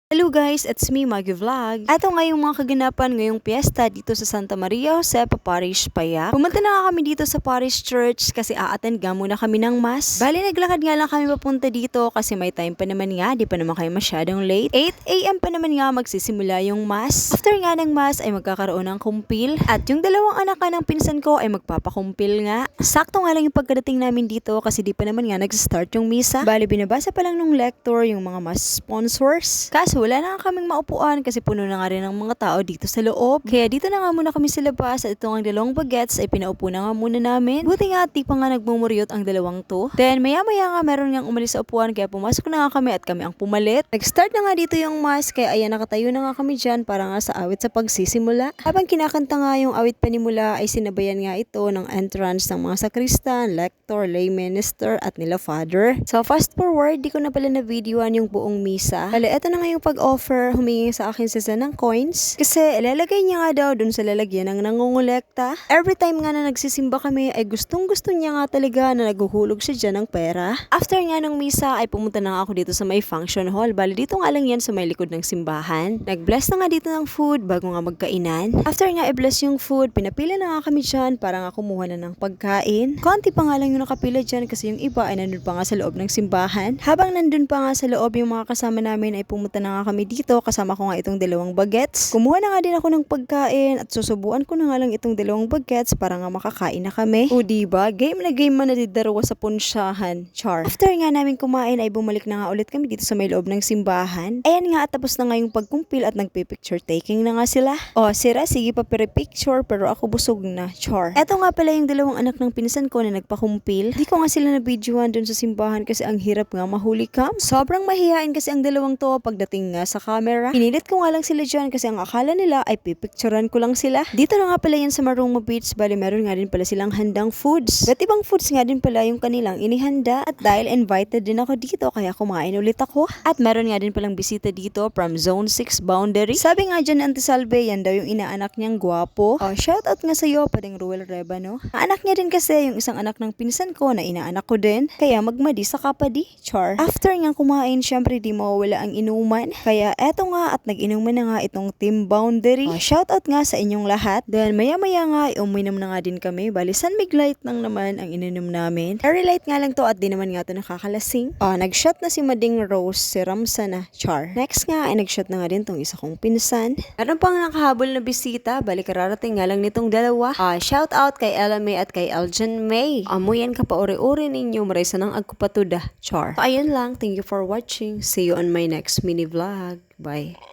Hello guys, it's me, Maggie Vlog. Ato nga yung mga kaganapan ngayong piyesta dito sa Santa Maria Josepa Parish Paya. Pumunta na nga kami dito sa Parish Church kasi a-attend nga muna kami ng Mass. Bali, naglakad nga lang kami papunta dito kasi may time pa naman nga, di pa naman kayo masyadong late. 8 AM pa naman nga magsisimula yung Mass. After nga ng Mass ay magkakaroon ng kumpil at yung dalawang anak nga ng pinsan ko ay magpapakumpil nga. Sakto nga lang yung pagkadating namin dito kasi di pa naman nga nag-start yung misa. Bali, binabasa pa lang nung lector yung mga Mass sponsors. Kaso wala na nga kaming maupuan kasi puno na nga rin ng mga tao dito sa loob. Kaya dito na nga muna kami sa labas at itong ang dalawang bagets ay pinaupo na nga muna namin. Buti nga di pa nga nagmumuryot ang dalawang to. Then maya nga meron nga umalis sa upuan kaya pumasok na nga kami at kami ang pumalit. Nag-start na nga dito yung Mass kaya ayan nakatayo na nga kami dyan para nga sa awit sa pagsisimula. Habang kinakanta nga yung awit panimula ay sinabayan nga ito ng entrance ng mga sakristan, lector, lay minister at nila father. So fast forward, di ko na pala na videoan yung buong misa. Bale, eto na nga yung pag-offer, humingi sa akin si Zen ng coins. Kasi ilalagay niya nga daw dun sa lalagyan ng nangungulekta. Every time nga na nagsisimba kami ay gustong-gusto niya nga talaga na naguhulog siya dyan ng pera. After nga ng misa ay pumunta na nga ako dito sa may function hall. Bali dito nga lang yan sa may likod ng simbahan. Nag-bless na nga dito ng food bago nga magkainan. After nga i-bless yung food, pinapila na nga kami dyan para nga kumuha na ng pagkain. Konti pa nga lang yung nakapila dyan kasi yung iba ay nandun pa nga sa loob ng simbahan. Habang nandun pa nga sa loob yung mga kasama namin ay pumunta na nga kami dito, kasama ko nga itong dalawang bagets. Kumuha na nga din ako ng pagkain at susubuan ko na nga lang itong dalawang bagets para nga makakain na kami. O diba, game na game man nadidarawa sa punsyahan. Char. After nga namin kumain ay bumalik na nga ulit kami dito sa may loob ng simbahan. Ayan nga at tapos na nga yung pagkumpil at nagpipicture taking na nga sila. O sira, sige pa picture pero ako busog na. Char. Eto nga pala yung dalawang anak ng pinsan ko na nagpakumpil. Di ko nga sila na videoan dun sa simbahan kasi ang hirap nga mahuli cam. Sobrang mahihain kasi ang dalawang to pagdating nga sa camera. Pinilit ko nga lang sila dyan kasi ang akala nila ay pipicturean ko lang sila. Dito na nga pala yan sa Maruma Beach. Bali meron nga din pala silang handang foods. At ibang foods nga din pala yung kanilang inihanda. At dahil invited din ako dito kaya kumain ulit ako. At meron nga din palang bisita dito from Zone 6 boundary. Sabi nga dyan Auntie Salve, yan daw yung inaanak niyang gwapo. Shoutout nga sa'yo, pading Ruel Rebano. Anak niya din kasi yung isang anak ng pinsan ko na inaanak ko din. Kaya magmadi sa kapadi. Char. After nga kumain, syempre di mawawala ang inuman. Kaya eto nga at nag-inuman na nga itong team boundary. Shoutout nga sa inyong lahat. Then maya nga uminom na nga din kami. Bali San Mig Light lang naman ang ininom namin. Very light nga lang to at di naman nga to nakakalasing. Nag-shot na si Mading Rose, si Ramsa na. Char. Next nga ay nag-shot na nga din tong isa kong pinsan. Meron pang nakahabol na bisita. Bali kararating nga lang nitong dalawa. Shoutout kay Ella May at kay Eljan May. Amuyan ka pa uri-uri ninyo. Maraysa ng agkupatuda. Char. So ayun lang. Thank you for watching. See you on my next mini vlog. Bye.